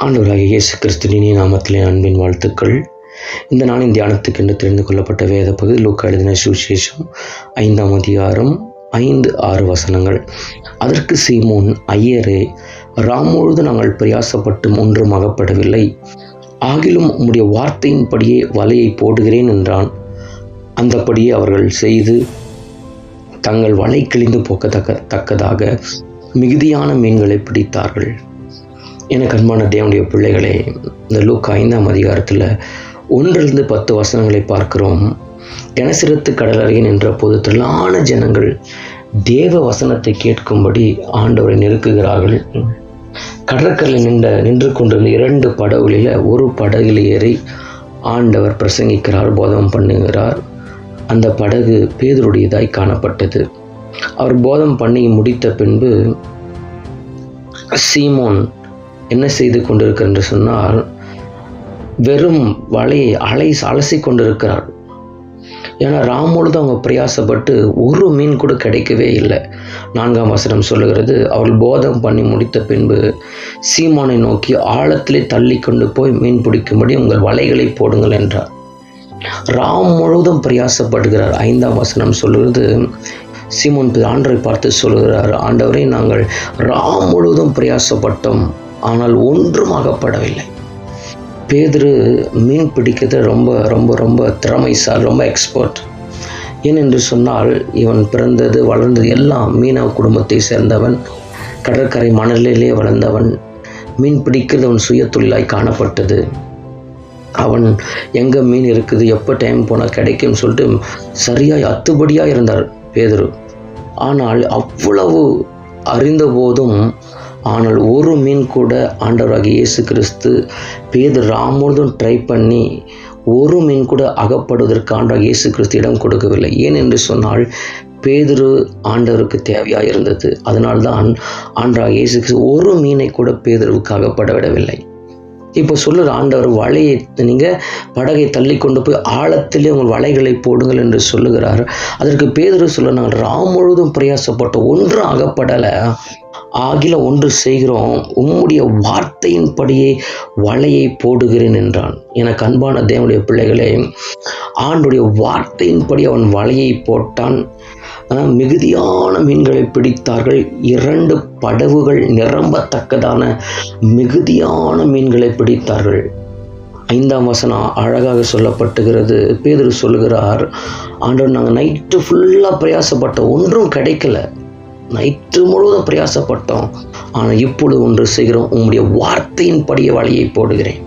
ஆண்டவராகிய இயேசு கிறிஸ்துவின் நாமத்திலே அன்பின் வாழ்த்துக்கள். இந்த நாளின் தியானத்துக்கு என்று தெரிந்து கொள்ளப்பட்ட வேத பகுதி லூக்கா எழுதின சுவிசேஷம் 5ஆம் அதிகாரம் 5-6 வசனங்கள். அதற்கு சீமோன், ஐயரே, ராமுழுது நாங்கள் பிரயாசப்பட்டும் ஒன்றும் அகப்படவில்லை. ஆகிலும் உம்முடைய வார்த்தையின்படியே வலையை போடுகிறேன் என்றான். அந்தபடியே அவர்கள் செய்து தங்கள் வலை கிழிந்து போக்கத்தக்கதாக மிகுதியான மீன்களை பிடித்தார்கள். எனக்கு அன்பான தேவனுடைய பிள்ளைகளே, இந்த லூக்கா 5ஆம் அதிகாரத்தில் 1-10 வசனங்களை பார்க்கிறோம். கெனசரத்து கடலருகே நின்ற போது திரளான ஜனங்கள் தேவ வசனத்தை கேட்கும்படி ஆண்டவரை நெருக்குகிறார்கள். கடற்கரையில் நின்று கொண்டிருந்த 2 படகுகளில் ஒரு படகில் ஏறி ஆண்டவர் பிரசங்கிக்கிறார், போதகம் பண்ணுகிறார். அந்த படகு பேதுருடையதாய் காணப்பட்டது. அவர் போதம் பண்ணி முடித்த பின்பு சீமோன் என்ன செய்து கொண்டிருக்கிறார் என்று சொன்னால், வெறும் வலையை அலசி கொண்டிருக்கிறார். ஏன்னா ராமுழுது அவங்க பிரயாசப்பட்டு ஒரு மீன் கூட கிடைக்கவே இல்லை. 4ஆம் வசனம் சொல்லுகிறது, அவர்கள் போதம் பண்ணி முடித்த பின்பு சீமோனை நோக்கி, ஆழத்திலே தள்ளி கொண்டு போய் மீன் பிடிக்கும்படி உங்கள் வலைகளை போடுங்கள் என்றார். ராம் முழுவதும் பிரயாசப்படுகிறார். 5ஆம் வசனம் சொல்லுகிறது, சீமோன் ஆண்டவரை பார்த்து சொல்லுகிறார், ஆண்டவரே, நாங்கள் ராம் முழுவதும் பிரயாசப்பட்டோம், ஆனால் ஒன்றும் அகப்படவில்லை. பேதுரு மீன் பிடிக்கிறது ரொம்ப ரொம்ப ரொம்ப திறமைசால், ரொம்ப எக்ஸ்பர்ட். ஏனென்று சொன்னால், இவன் பிறந்தது வளர்ந்தது எல்லாம் மீனவ குடும்பத்தை சேர்ந்தவன், கடற்கரை மணலிலே வளர்ந்தவன். மீன் பிடிக்கிறது அவன் சுய தொழிலாய் காணப்பட்டது. அவன் எங்கே மீன் இருக்குது, எப்போ டைம் போனால் கிடைக்கும்னு சொல்லிட்டு சரியாய் அத்துபடியாக இருந்தார் பேதுரு. ஆனால் அவ்வளவு அறிந்த போதும் ஆனால் ஒரு மீன் கூட ஆண்டவராகிய இயேசு கிறிஸ்து பேதுரு ராமுழுதும் ட்ரை பண்ணி ஒரு மீன் கூட அகப்படுவதற்கு ஆண்டவராகிய இயேசு கிறிஸ்து இடம் கொடுக்கவில்லை. ஏனென்று சொன்னால், பேதுரு ஆண்டவருக்கு தேவையாக இருந்தது. அதனால்தான் ஆண்டவராகிய இயேசு கிறிஸ்து ஒரு மீனை கூட பேதுருவுக்கு அகப்பட விடவில்லை. இப்போ சொல்லுற ஆண்டவர், வலையை நீங்கள் படகை தள்ளி கொண்டு போய் ஆழத்திலே உங்கள் வலைகளை போடுங்கள் என்று சொல்லுகிறார். அதற்கு பேதுரு சொல்ல, நாங்கள் ராம் முழுவதும் பிரயாசப்பட்டோம், ஒன்றும் அகப்படலை. ஆகில ஒன்று செய்கிறோம், உம்முடைய வார்த்தையின்படியே வலையை போடுகிறேன் என்றான். எனக்கு அன்பான தேவனுடைய பிள்ளைகளே, ஆண்டுடைய வார்த்தையின்படி அவன் வலையை போட்டான். மிகுதியான மீன்களை பிடித்தார்கள். 2 படகுகள் நிரம்பத்தக்கதான மிகுதியான மீன்களை பிடித்தார்கள். 5ஆம் வசனம் அழகாக சொல்லப்பட்டுகிறது. பேதுரு சொல்லுகிறார், ஆண்டவர், நாங்கள் நைட்டு ஃபுல்லாக பிரயாசப்பட்டோம், ஒன்றும் கிடைக்கல. நைட்டு முழுவதும் பிரயாசப்பட்டோம், ஆனால் இப்பொழுது ஒன்று செய்கிறோம், உம்முடைய வார்த்தையின்படியே வலையை போடுகிறேன்.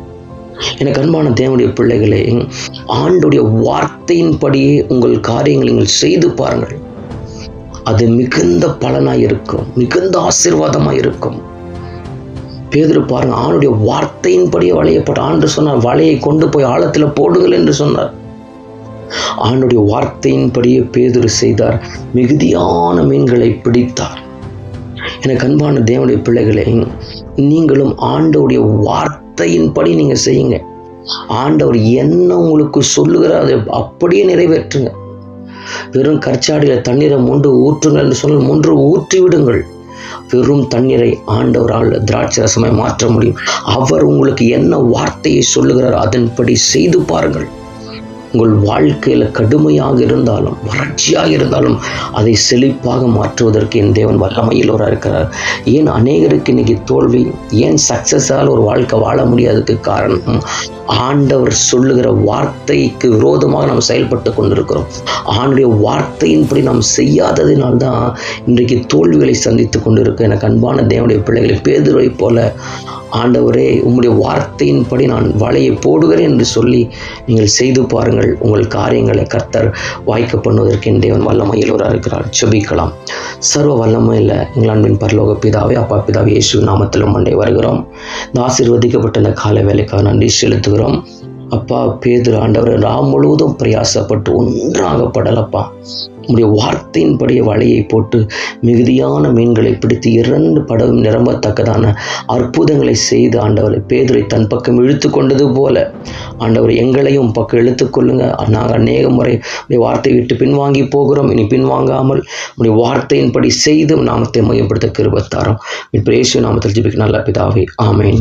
எனக்கு அன்பான தேவனுடைய பிள்ளைகளே, ஆண்டுடைய வார்த்தையின்படியே உங்கள் காரியங்களை நீங்கள் செய்து பாருங்கள். அது மிகுந்த பலனாக இருக்கும், மிகுந்த ஆசீர்வாதமாக இருக்கும். பேதுரு பாருங்க, ஆண்டுடைய வார்த்தையின்படியே வலையை போட்ட. ஆண்டு சொன்னார், வலையை கொண்டு போய் ஆழத்தில் போடுங்கள் என்று சொன்னார். ஆண்டுடைய வார்த்தையின்படியே பேதுரு செய்தார், மிகுதியான மீன்களை பிடித்தார். எனக்கு அன்பான தேவனுடைய பிள்ளைகளே, நீங்களும் ஆண்டவருடைய வார்த்தையின்படி நீங்கள் செய்யுங்க. ஆண்டவர் என்ன உங்களுக்கு சொல்லுகிறார் அதை அப்படியே நிறைவேற்றுங்க. வெறும் கற்சாடியில் தண்ணீரை மொண்டு ஊற்றுங்கள் என்று சொன்னால் மொன்று ஊற்றி விடுங்கள். வெறும் தண்ணீரை ஆண்டவரால் திராட்சை ரசமாய் மாற்ற முடியும். அவர் உங்களுக்கு என்ன வார்த்தையை சொல்லுகிறார் அதன்படி செய்து பாருங்கள். உங்கள் வாழ்க்கையில் கடுமையாக இருந்தாலும் வறட்சியாக இருந்தாலும் அதை செழிப்பாக மாற்றுவதற்கு என் தேவன் வல்லமையிலோராக இருக்கிறார். ஏன் அநேகருக்கு இன்னைக்கு தோல்வி, ஏன் சக்ஸஸால் ஒரு வாழ்க்கை வாழ முடியாததுக்கு காரணம், ஆண்டவர் சொல்லுகிற வார்த்தைக்கு விரோதமாக நாம் செயல்பட்டு கொண்டிருக்கிறோம். ஆண்டுடைய வார்த்தையின்படி நாம் செய்யாததினால்தான் இன்றைக்கு தோல்விகளை சந்தித்து கொண்டிருக்கிறோம். எனக்கு அன்பான தேவனுடைய பிள்ளைகளை, பேதுருவை போல, ஆண்டவரே, உம்முடைய வார்த்தையின்படி நான் வலையை போடுகிறேன் என்று சொல்லி நீங்கள் செய்து பாருங்கள். உங்கள் காரியங்களை கர்த்தர் வாய்க்க பண்ணுவதற்கு என் தேவன் வல்லமையிலோராக இருக்கிறார். செபிக்கலாம். சர்வ வல்லமையில் எங்கள் அன்பின் பரலோக பிதாவே, அப்பா பிதாவே, இயேசு நாமத்திலும் மண்டை வருகிறோம். இந்த ஆசீர்வதிக்கப்பட்ட இந்த கால வேலைக்காக நன்றி செலுத்துகிறோம். அப்பா, பேதுரு ஆண்டவர் ராம் முழுவதும் பிரயாசப்பட்டு ஒன்றும் ஆகப்படலப்பா. உம்முடைய வார்த்தையின்படியே வலையை போட்டு மிகுதியான மீன்களை பிடித்து 2 படகும் நிரம்பத்தக்கதான அற்புதங்களை செய்து ஆண்டவரை பேதுரை தன் பக்கம் இழுத்து கொண்டது போல ஆண்டவர் எங்களையும் பக்கம் இழுத்துக்கொள்ளுங்க. நாங்கள் அநேக முறை உடைய வார்த்தை விட்டு பின்வாங்கி போகிறோம். இனி பின்வாங்காமல் உடைய வார்த்தையின்படி செய்து நாமத்தை மையப்படுத்த கிருபை தாரும். இயேசு நாமத்தில் ஜெபிக்கிறேன் நல்ல பிதாவே, ஆமென்.